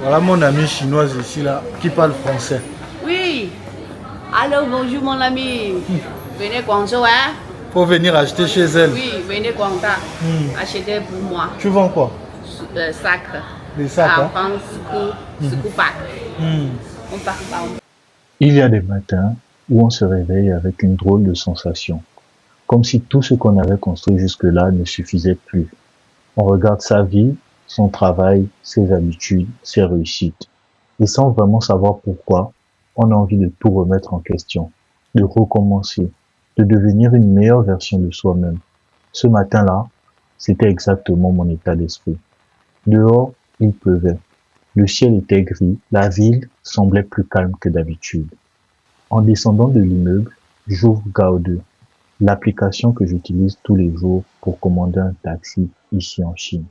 Voilà mon amie chinoise ici là qui parle français. Oui. Alors bonjour mon ami. Venez Guangzhou, hein? Faut venir acheter chez elle. Oui, venez Guangda. Achetez pour moi. Tu vends quoi? Sac. Des sacs, hein? Enfant, sucou pack. On part par Il y a des matins où on se réveille avec une drôle de sensation, comme si tout ce qu'on avait construit jusque-là ne suffisait plus. On regarde sa vie, son travail, ses habitudes, ses réussites, et sans vraiment savoir pourquoi, on a envie de tout remettre en question, de recommencer, de devenir une meilleure version de soi-même. Ce matin-là, c'était exactement mon état d'esprit. Dehors, il pleuvait. Le ciel était gris, la ville semblait plus calme que d'habitude. En descendant de l'immeuble, j'ouvre Gaodo, l'application que j'utilise tous les jours pour commander un taxi ici en Chine.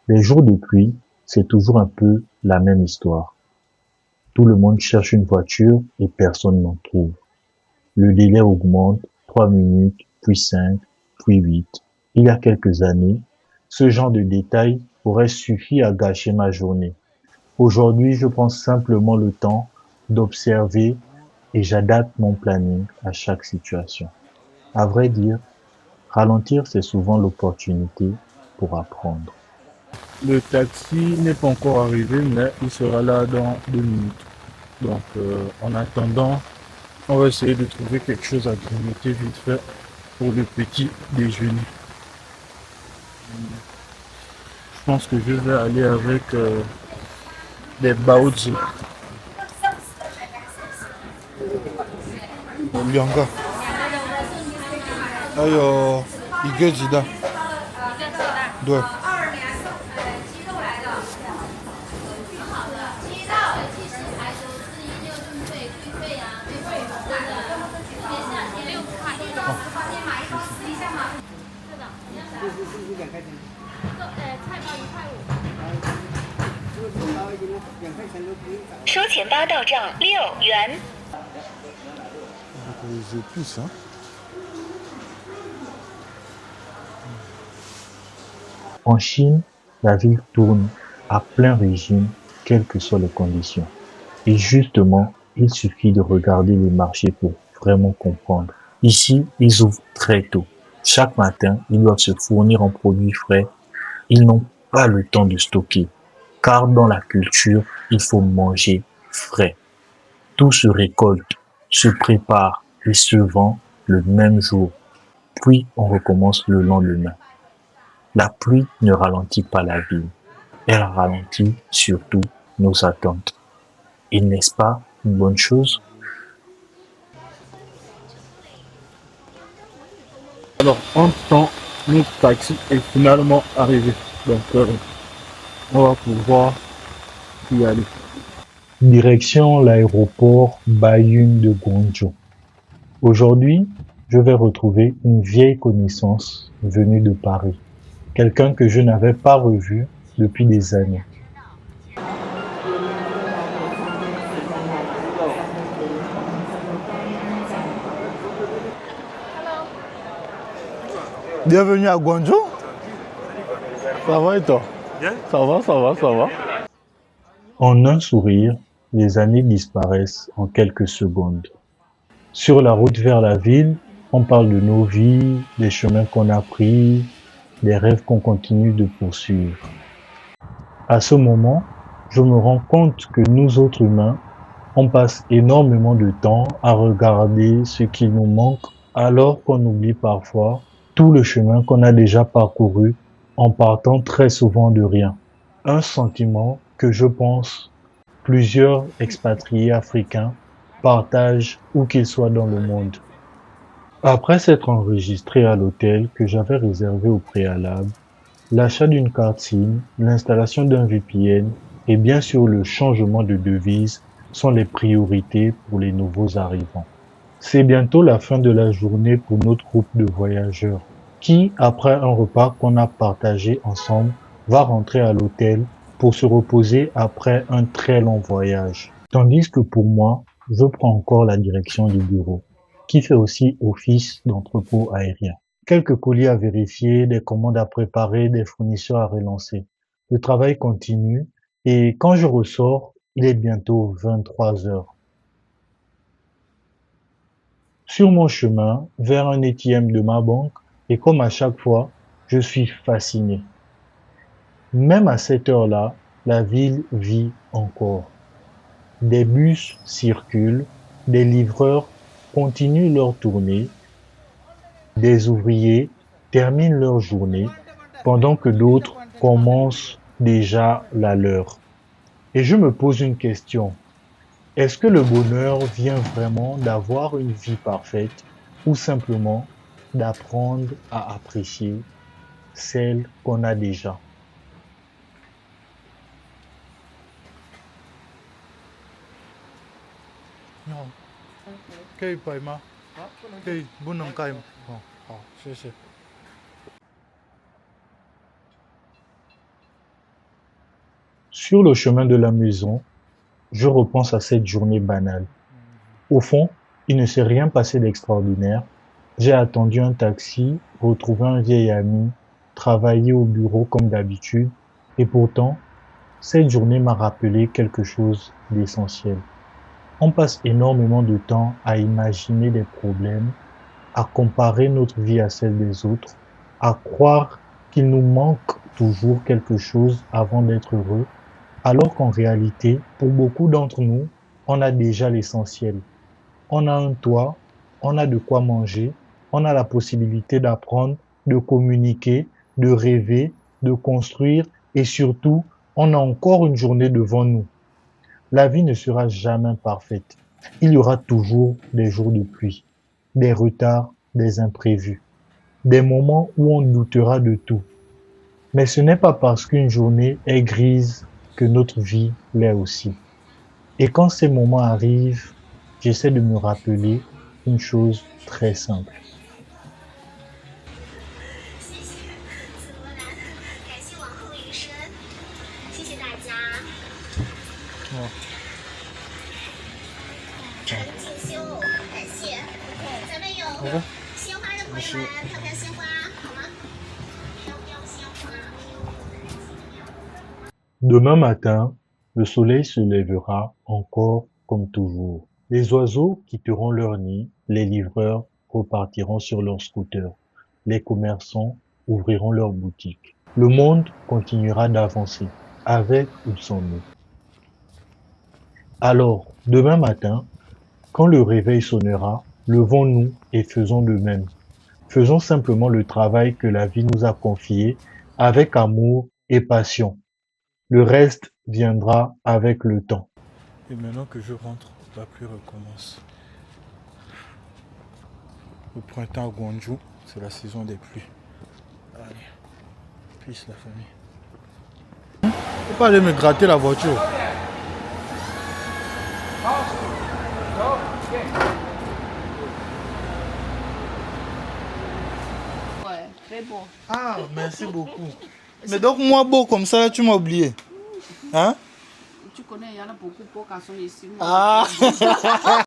Les jours de pluie, c'est toujours un peu la même histoire. Tout le monde cherche une voiture et personne n'en trouve. Le délai augmente, 3 minutes, puis 5, puis 8. Il y a quelques années, ce genre de détails aurait suffi à gâcher ma journée. Aujourd'hui, je prends simplement le temps d'observer et j'adapte mon planning à chaque situation. À vrai dire, ralentir, c'est souvent l'opportunité pour apprendre. Le taxi n'est pas encore arrivé, mais il sera là dans 2 minutes. Donc en attendant, on va essayer de trouver quelque chose à grignoter vite fait pour le petit déjeuner. Je pense que je vais aller avec des baozi. Lianga. 还有一个鸡蛋。对。收钱包到账6元。Les épices, hein. En Chine, la ville tourne à plein régime, quelles que soient les conditions. Et justement, il suffit de regarder les marchés pour vraiment comprendre. Ici, ils ouvrent très tôt. Chaque matin, ils doivent se fournir en produits frais. Ils n'ont pas le temps de stocker, car dans la culture, il faut manger frais. Tout se récolte, se prépare et se vend le même jour. Puis on recommence le lendemain. La pluie ne ralentit pas la ville. Elle ralentit surtout nos attentes. Et n'est-ce pas une bonne chose? Alors, entre-temps, notre taxi est finalement arrivé. Donc, on va pouvoir y aller. Direction l'aéroport Baiyun de Guangzhou. Aujourd'hui, je vais retrouver une vieille connaissance venue de Paris. Quelqu'un que je n'avais pas revu depuis des années. Bienvenue à Guangzhou. Ça va et toi? Bien. Ça va, ça va, ça va. En un sourire, les années disparaissent en quelques secondes. Sur la route vers la ville, on parle de nos vies, des chemins qu'on a pris, des rêves qu'on continue de poursuivre. À ce moment, je me rends compte que nous autres humains, on passe énormément de temps à regarder ce qui nous manque alors qu'on oublie parfois tout le chemin qu'on a déjà parcouru en partant très souvent de rien. Un sentiment que je pense plusieurs expatriés africains partagent où qu'ils soient dans le monde. Après s'être enregistré à l'hôtel que j'avais réservé au préalable, l'achat d'une carte SIM, l'installation d'un VPN et bien sûr le changement de devise sont les priorités pour les nouveaux arrivants. C'est bientôt la fin de la journée pour notre groupe de voyageurs qui, après un repas qu'on a partagé ensemble, va rentrer à l'hôtel pour se reposer après un très long voyage. Tandis que pour moi, je prends encore la direction du bureau, qui fait aussi office d'entrepôt aérien. Quelques colis à vérifier, des commandes à préparer, des fournisseurs à relancer. Le travail continue Et quand je ressors, il est bientôt 23 heures. Sur mon chemin vers un ATM de ma banque, et comme à chaque fois, je suis fasciné. Même à cette heure-là, la ville vit encore. Des bus circulent, des livreurs continuent leur tournée, des ouvriers terminent leur journée, pendant que d'autres commencent déjà la leur. Et je me pose une question. Est-ce que le bonheur vient vraiment d'avoir une vie parfaite ou simplement d'apprendre à apprécier celle qu'on a déjà? Non. Kei pai ma. Kei bunam kai. Bon, c'est. Sur le chemin de la maison, je repense à cette journée banale. Au fond, il ne s'est rien passé d'extraordinaire. J'ai attendu un taxi, retrouvé un vieil ami, travaillé au bureau comme d'habitude, et pourtant, cette journée m'a rappelé quelque chose d'essentiel. On passe énormément de temps à imaginer des problèmes, à comparer notre vie à celle des autres, à croire qu'il nous manque toujours quelque chose avant d'être heureux, alors qu'en réalité, pour beaucoup d'entre nous, on a déjà l'essentiel. On a un toit, on a de quoi manger, on a la possibilité d'apprendre, de communiquer, de rêver, de construire et surtout, on a encore une journée devant nous. La vie ne sera jamais parfaite. Il y aura toujours des jours de pluie, des retards, des imprévus, des moments où on doutera de tout. Mais ce n'est pas parce qu'une journée est grise que notre vie l'est aussi. Et quand ces moments arrivent, j'essaie de me rappeler une chose très simple. 哦，陈静修，感谢。咱们有好的，鲜花的朋友们，飘飘鲜花，好吗？飘飘鲜花。Demain matin, le soleil se lèvera encore comme toujours. Les oiseaux quitteront leur nid, les livreurs repartiront sur leurs scooters, les commerçants ouvriront leurs boutiques. Le monde continuera d'avancer, avec ou sans nous. Alors, demain matin, quand le réveil sonnera, levons-nous et faisons de même. Faisons simplement le travail que la vie nous a confié avec amour et passion. Le reste viendra avec le temps. et maintenant que je rentre, la pluie recommence. Le printemps à Guangzhou, c'est la saison des pluies. Allez, peace la famille. Faut pas aller me gratter la voiture. Ouais, très beau. Ah, merci beaucoup. Mais donc moi beau comme ça, tu m'as oublié. Hein? Tu connais, il y en a beaucoup pour garçons ici. Ah